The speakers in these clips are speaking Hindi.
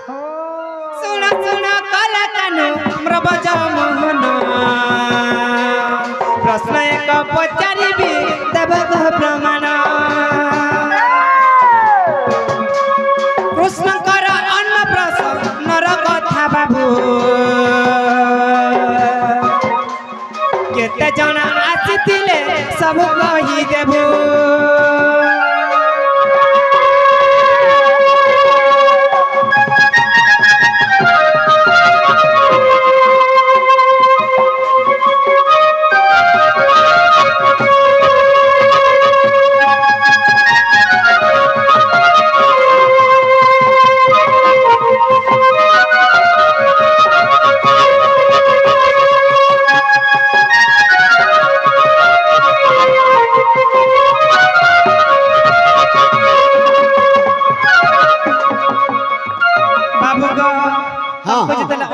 सुन सुन कला कानु म्रबज मोहन प्रश्न एक पचारिबी देव प्रमाण कृष्णकर अन्न प्रश्न कथा बाबू केते जन आसीथिले सब कही देबू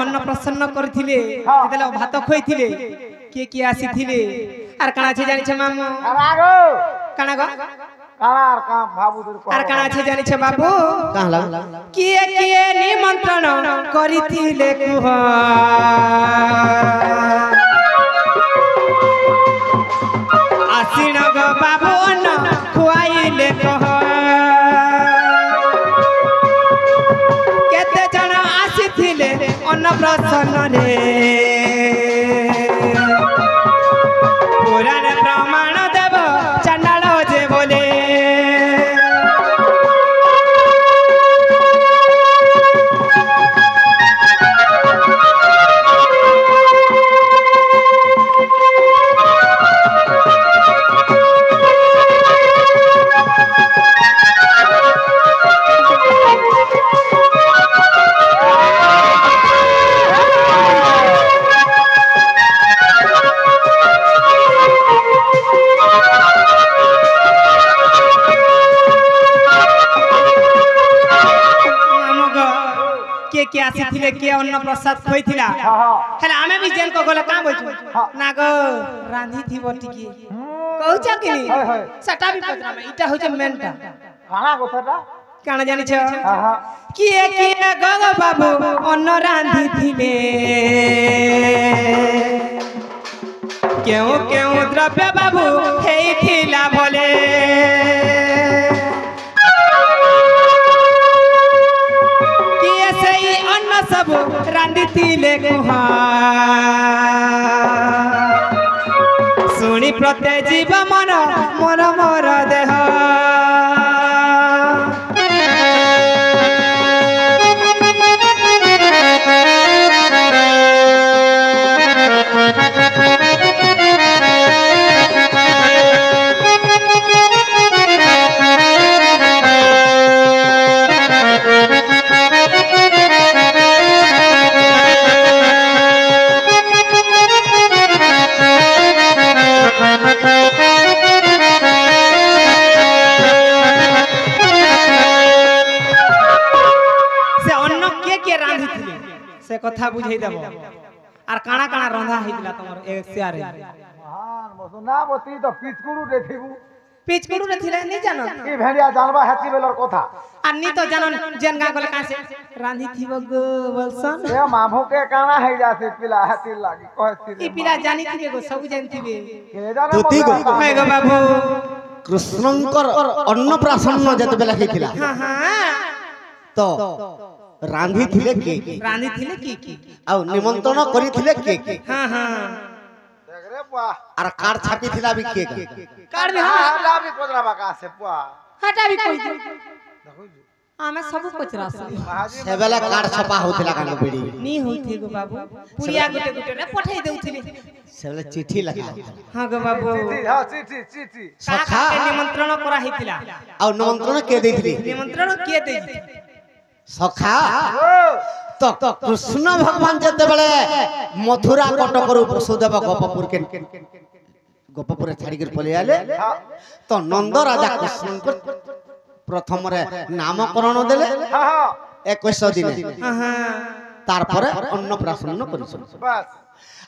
अन्न प्रसन्न करथिले जेतेला भात खोइथिले के आसीथिले आर काना छे जानि छे मामू काना गो कानार का बाबू आर काना छे जानि छे बाबू कहला के निमंत्रण करिथिले कुह आसीन गो बाबू अन्न खुआइले कह केते जन आसीथिले अन्न प्रसन्न रे पुराण प्रमाण देव चंडाल जे बोले के आसीथिले के अन्न प्रसाद खोइथिला हेले आमे भी जेल को गले का बोलछु ना गो रांधी थी बटिकी कहउचा कि सटा भी पत्रा में इटा होचे मेनटा काना गोसटा काना जानि छ के गग बाबू अन्न रांधी थिले केउ द्रव्य बाबू हेइथिला बोले सब रांधिथिले कुहा सुनी प्रत्यय जीव मन मोर मोर देह से कथा बुझाई देबो आर काना काना रंधा हितला तमर एक सियारे महान मसुना बती तो पिचकुड़ू रे थिले नहीं जानो ई भेड़िया जानबा हेती बेलर कथा आ नी तो जानो जेन गा गले कासे रांधी थिबो गो बलसन ए मामू के काना है जासे पिला हेती लागी कहती ई पिला जानी थिबे गो सब जान थिबे के जाने तुती गो बाबू कृष्णंकर अन्न प्राशन जते बेला हेतिला हां हां तो रांधी थिले की आ निमंत्रण करी थिले के हां हां देख रे बुआ आर कार्ड छापी थिला भी के कार्ड में हां हटा भी कोदरा बाका से बुआ हटा भी कोई देखो आमे सब कचरा से बेला कार्ड छपा होथिला कान बेडी नी होथि गो बाबू पुरिया गुटे गुटे रे पठाई देउथिले से बेला चिट्ठी लगा हां गो बाबू हां चिट्ठी सखा निमंत्रण करा हितिला आ निमंत्रण के देथिली निमंत्रण के देथि सखा तो कृष्ण भगवान जते बेले मथुरा कटकर वसुदेव गोपपुर छाड़ी कर पले आले तो नंद राजा कृष्ण को प्रथम रे नामकरण देले 21 दिन तार पर अन्न प्राशन करिस बस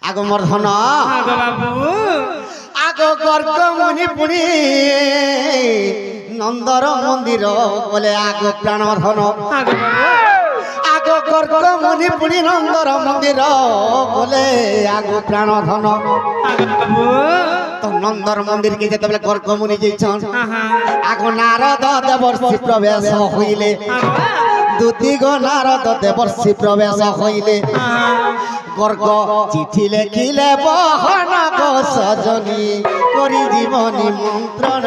आगो मर्धन आगो बाबू आगो गर्ग मुनि पुनी नंदर मंदिर बोले आगो प्राणवर्धन आगो बाबू आगो গর্গ মুনি পুনি নন্দর মন্দির বলে আগু প্রাণ ধন তো নন্দর মন্দির কে যেতবেলে গর্গ মুনি যাইছন আগু নারদ দেবর্ষি প্রবেশ হইলে দুতি গো নারদ দেবর্ষি প্রবেশ হইলে গর্গ চিঠি লেখিলে বহন গো সজনী করি জীবনী মন্ত্রণ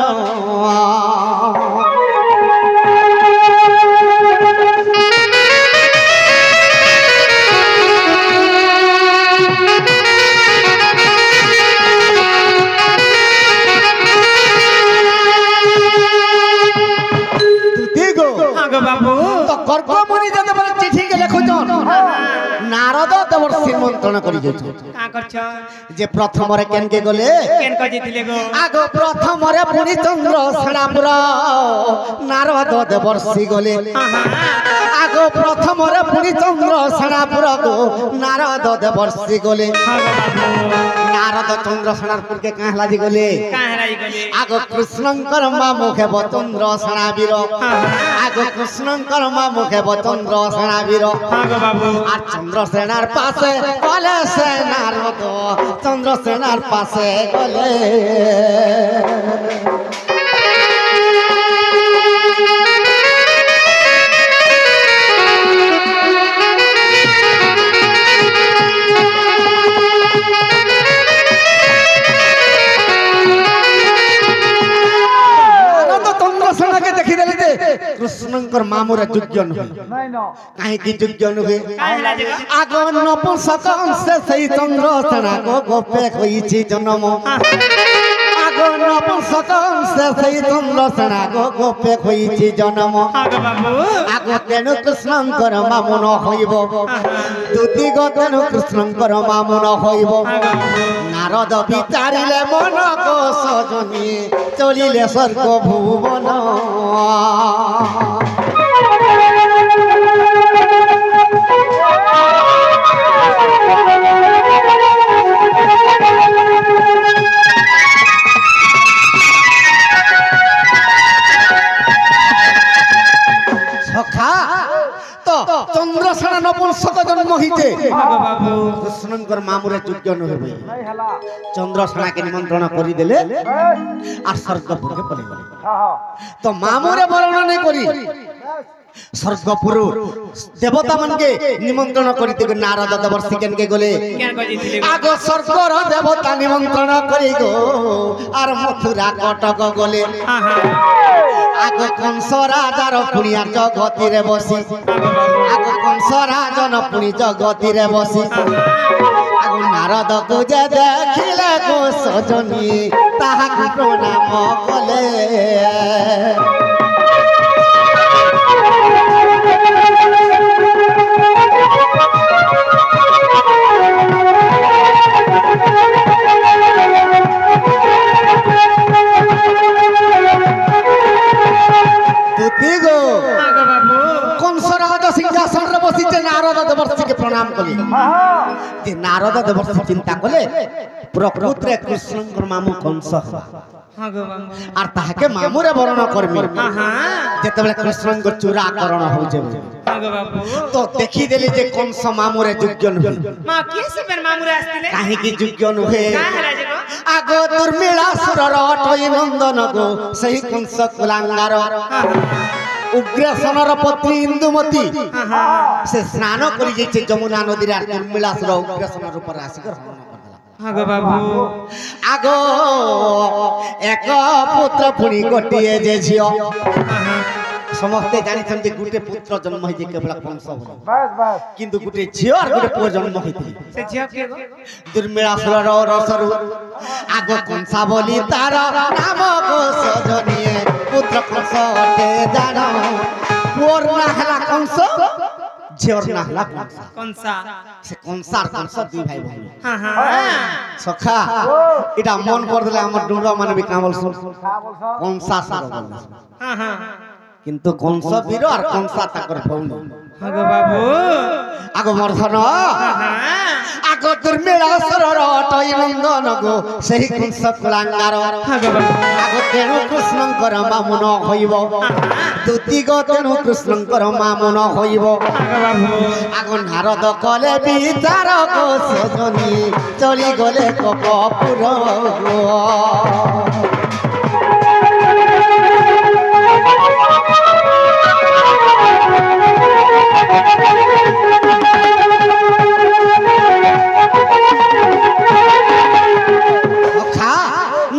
গর্গমুনি যেতে বলে চিঠি কে লেখুছন নারদ দেবর্ষি মন্ত্রণ করি যাইছন কা করছ যে প্রথমরে কেনকে গলে কেন কজিতিলে গো আগ প্রথমরে পুনি চন্দ্র সেনাপুর নারদ দেবর্ষি গলে আগ প্রথমরে পুনি চন্দ্র সেনাপুর গো নারদ দেবর্ষি গলে নারদ চন্দ্র সেনাপুর কে কাহলাজি গলে আগ কৃষ্ণঙ্কর মা মুখে চন্দ্র সেনাবীর আগ কৃষ্ণঙ্কর মা মুখে চন্দ্র সেনাবীর আর চন্দ্র সেনার পাশে গলে সেনার মতো চন্দ্র সেনার পাশে গলে কৃষ্ণঙ্কর মামুরা যোগ্য নহে কাহিকি যোগ্য নহে আগ নপুংসক অংশে সেই চন্দ্র সেনা গোপে হইছি জন্ম আগ নপুংসক অংশে সেই চন্দ্র সেনা গোপে হইছি জন্ম আগ তেণু কৃষ্ণঙ্কর মামুন হইব দুতি গো তেণু কৃষ্ণঙ্কর মামুন হইব নারদ বিচারিলে মন গো সজনী চলিলে স্বর্গ ভুবন সখা তো চন্দ্রসেনা নপুংসক জন্ম হইতে কৃষ্ণঙ্কর মামুরে যোগ্য নহে ভাই চন্দ্রসেনাকে নিমন্ত্রণ করি দেলে আর স্বর্গপুরকে পলাই গলে তো মামুরে বর্ণনা করি স্বর্গপুর দেবতা মানকে নিমন্ত্রণ করিতে নারদ দেবর্ষি কেনকে গলে আগ স্বর্গর দেবতা নিমন্ত্রণ করি গো আর মথুরা কটক গলে আগ কংস রাজার পুনিয়ার জগতিরে বসি আগ কংস রাজন পুনি জগতিরে বসি আগ নারদ কো যে দেখিলে গো সজনী তাহাকে প্রণাম কলে সিংহাসন বসিছে নারদ দেবর্ষিকে প্রণাম কলি যে নারদ দেবর্ষি চিন্তা কলে প্রকৃতরে কৃষ্ণঙ্কর মামু কংস আর তাহাকে মামুরে বরণ করমি যেতবেলে কৃষ্ণঙ্কর চূড়াকরণ হউ যাবে তো দেখি দেলি যে কংস মামুরে যোগ্য নহে মা কি সেবের মামুরে আসতিলে কাহিকি যোগ্য নহে কাহলা যে গো আগ দুর্মিলাসুরর অটই নন্দন গো সেই কংস কুলাঙ্গার উগ্রসেনর পত্নী ইন্দুমতি সে স্নান করি যাইছে যমুনা নদীর আর দুর্মিলাসুর উগ্রসেনর উপর আসি হরণ করদেলা আগো বাবু আগো এক পুত্র পুনি গোটিয়ে যে ঝিও समस्ते जानी जे गुटे पुत्र जन्म होई जे केवल कंस बोले बस बस किंतु गुटे झियो और गुटे पुत्र जन्म होइथि से झियो के गो दुर्मिळासुर रसरु आगो कंसा बोली तार नाम गो सजनिए पुत्र कंस अटे जानो पुर ना हला कंस झियोर ना हला कंसा से कंसार कंस दुई भाई भाई हां हां सखा इटा मन कर देले हमर डुंडा माने भी कामल सुन कंसा सर बोल हां हां किंतु कंस वीर और कंसा ताकर भौनी आगो बाबू आगो मर्धन আগ দুর্মিলা সরর অটই নন্দন গো সেই কুংস কুলাঙ্গার আগ তেণু কৃষ্ণঙ্কর মামুন হইব দুতি গো তেণু কৃষ্ণঙ্কর মামুন হইব আগ নারদ কলে বিচার গো সজনী চলি গলে কপপুর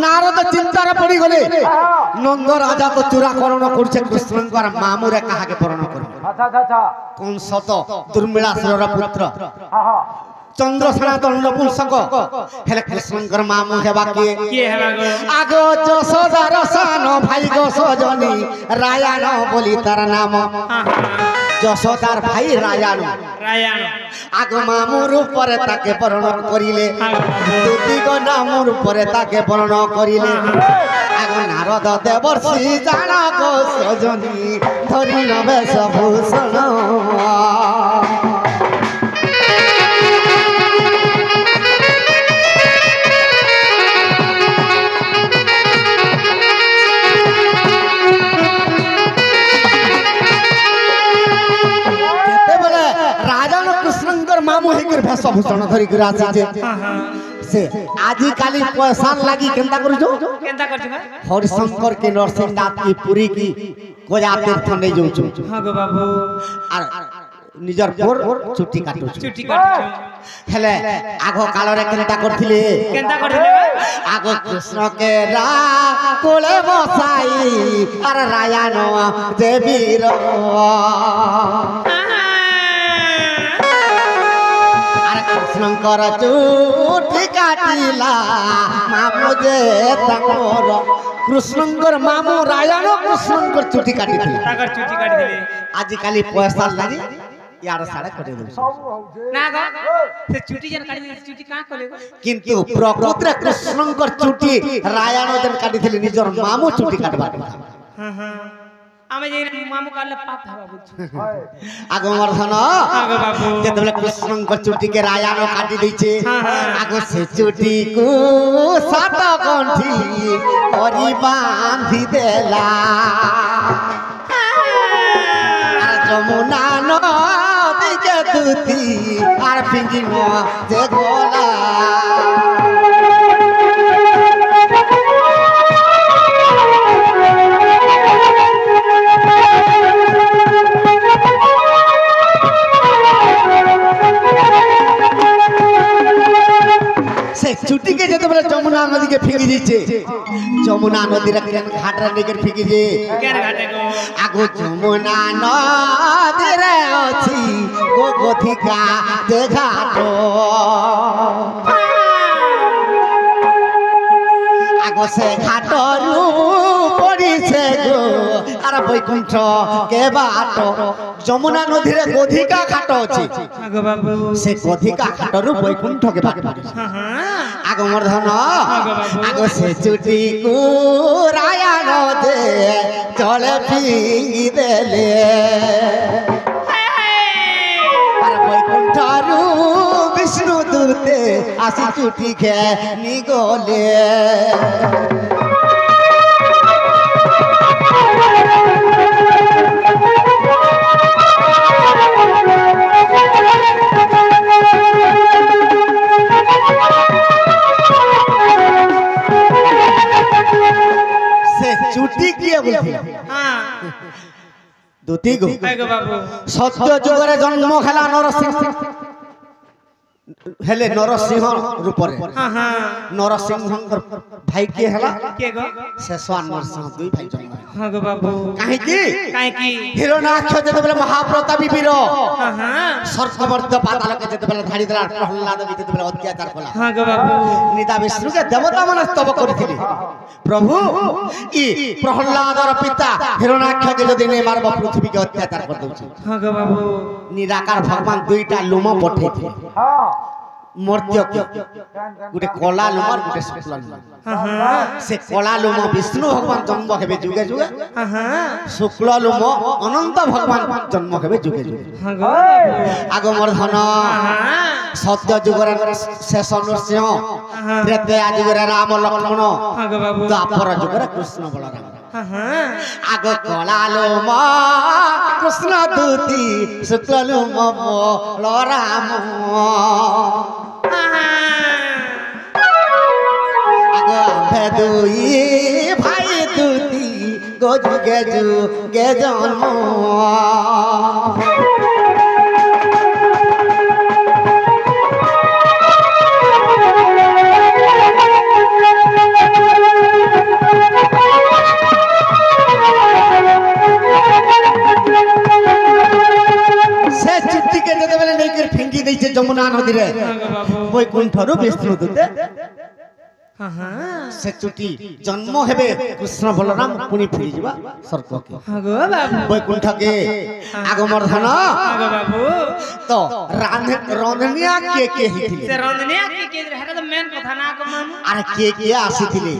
নারদ চিন্তার পড়ি গলে নন্দ রাজা তো চূড়াকরণ করছে কৃষ্ণঙ্কর মামুরে কাহাকে বরণ করবে কংস তো দুর্মিলাসুরর পুত্র চন্দ্রসেনা দণ্ডপুংসক হেলে কৃষ্ণঙ্কর মামু হেবা কিয়ে আগ যশোদার সান ভাই গো সজনী রায়াণ বলি তার নাম যশোদার ভাই রায়াণ আগ মামুর উপরে তাকে বরণ করিলে দুদিগ নামুর উপরে তাকে বরণ করিলে আগ নারদ দেবর্ষি জানা গো সজনী ধরি নবে সভূষণ মামু হেকির ভেষভূষণ ধরি করে আসিছে সে আজি কালি পয়সার লাগি কেনতা করছো কেনতা করছো হরিশঙ্কর কে নরসিংহনাথ কি পুরী কি গয়া তীর্থ নেই যাউছো হ্যাঁ গো বাবু আর নিজর ভোর ছুটি কাটুছো হেলে আগ কালরে কেনতা করছিলে আগ কৃষ্ণ কে রা কোলে বসাই আর রায়ান দেবীর কৃষ্ণঙ্কর চুটি কাটিলা মামু যে তাঙ্কর কৃষ্ণঙ্কর মামু রায়ণ কৃষ্ণঙ্কর চুটি কাটিছিল আজিকালি পয়সা লাগি ইয়ার সাড়ে করে দেব না গো সে চুটি যেন কাটি চুটি কা কলে কিন্তু প্রকৃতরে কৃষ্ণঙ্কর চুটি রায়ণ যেন কাটিছিল নিজর মামু চুটি কাটবা হ্যাঁ হ্যাঁ আমি যে মামু কাটলে পাপ হবা বুঝছো আগ মর্ধন আগ বাবু যেতবেলে কৃষ্ণঙ্কর চুটি কে রায়ণ কাটি দিছে আগ সে চুটি কো সাত গণ্ঠি করি বাঁধি দেলা আর যমুনা নদীকে দুতি আর পিঙ্গিন যে গোলা चुटी के जब जमुना नदी के फेंकी दीचे जमुना नदी केन घाट लेकर फेंकी जे केन घाटे को आगो जमुना नदी रे अछि गो गोथिका जे घाटो आगो से घाटरू पड़ी से गो आर बैकुंठ के बाटो जमुना नदी रे गोधिका घाट अछि आगो बाबू से गोधिका घाटरू बैकुंठ के बाटो आगो मर्धन आगो से चुटी को रायण दे चले फिंगी देले आर बैकुंठरू विष्णु दूते आसी चुटी के निगोले चुटी किए बोलथि हां दुती गो आगो बाबू सत्य जुगरे जन्म खेला नरसिंह हेले नरसिंह रूपरे हां हां नरसिंहंकर भाई के हला के गो शेषवान नरसिंह दुई भाई जन्म हां गो बाबू काहे की हिरण्याक्ष जेतेबेले महाप्रतापी वीर हां हां सर्पमर्द पाताल के जेतेबेले धाड़ी देला प्रहलाद भी जेतेबेले अत्याचार कला हां गो बाबू निदा विष्णु के देवता मन स्तव करथिले प्रभु ई प्रहलादर पिता हिरण्याक्ष के जदि ने मारब पृथ्वी के अत्याचार कर दउछ हां गो बाबू निराकार भगवान दुईटा लोम पठेथिले हां मर्त्य गुटे कला लोम और गुटे शुक्ल लोम हां हां से कला लोम विष्णु भगवान जन्म हेबे जुगे जुगे हां हां शुक्ल लोम अनंत भगवान जन्म हेबे जुगे जुगे हां गो बाबू आगो मर्धन हां सत्य जुगरे शेष नृसिंह त्रेतया जुगरे राम लक्ष्मण द्वापर जुगरे कृष्ण बलराम आग कलालोम कृष्ण दूती शुक्ललोम बलराम आग आम्भे दुई भाई दूती गो जुगे जुगे जन्म जमुना नदी रे वैकुंठरू विष्णु दूते से चुटी जन्म हेबे कृष्ण बलराम पुनी फिरी जीवा स्वर्ग के वैकुंठ के आगमर्धन तो रंधनिया के हिथिले से रंधनिया के हेरा तो मेन कथा ना को मामू अरे के आसीथिले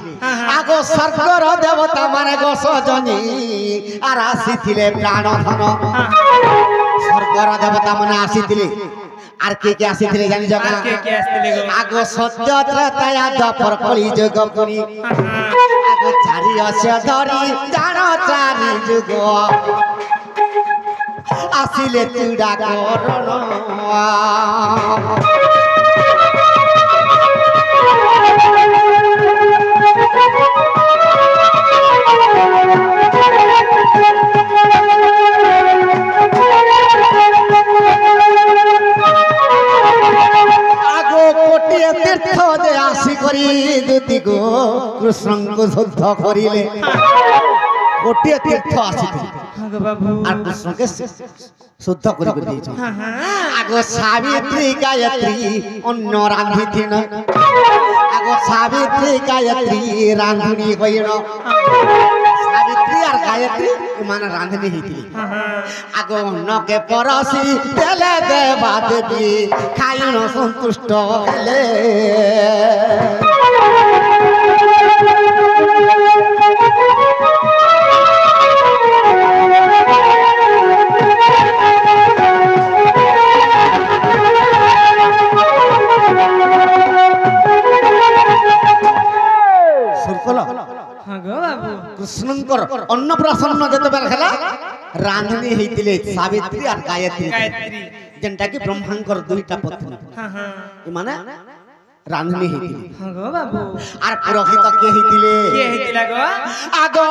आगो स्वर्गर देवता माने गो सजनी आर आसीथिले प्राणधन स्वर्गर देवता माने आसीथिले आर के आसीथिले जानि जका के आसीथिले गो आगो सत्य त्रतया द्वापर कली जुग पुनी आगो चारि अस्य धरी जानो चारि जुग आसिले चूड़ा करण तीर्थ दे आसी करी दूती को कृष्ण को शुद्ध करिले गोटे तीर्थ आसी और कृष्ण के शुद्ध करी दै छ आगो सावित्री गायत्री अन्न रांधी थिन आगो सावित्री गायत्री रांधुनी होइन सावित्री और गायत्री मान रांधनी हिथिली आगो अन्न के परसी तेले देवा देवी खाइन संतुष्ट हेले कृष्णकर अन्नप्राशन जते बेर हला रांधनी हेतिले सावित्री और गायत्री जेंटा कि ब्रह्मांकर दुईटा पत्नी माने रांधनी हेतिले आर पुरोहित के हेतिले आगो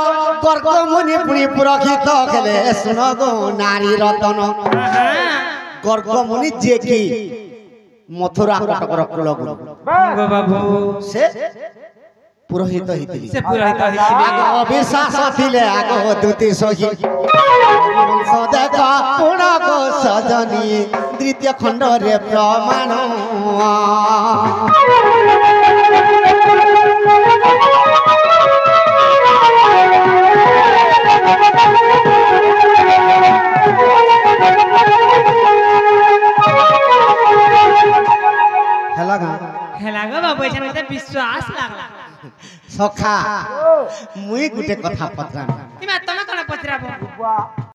गर्ग मुनि पुनि पुरोहित खेले सुनो गो नारी रतन गर्ग मुनि जे कि मथुरा कटकर कुलगुरु से पुरोहित हितिली से पुरोहित हितिली आगो अविश्वास थिले आगो दूती सही वंश देखा पुण को सजनी द्वितीय खंड रे प्रमाण हेला गो बाबू एछन मते विश्वास लागला सखा मुई गुटे कथा पत्रा तिमा तमे कोन पत्रा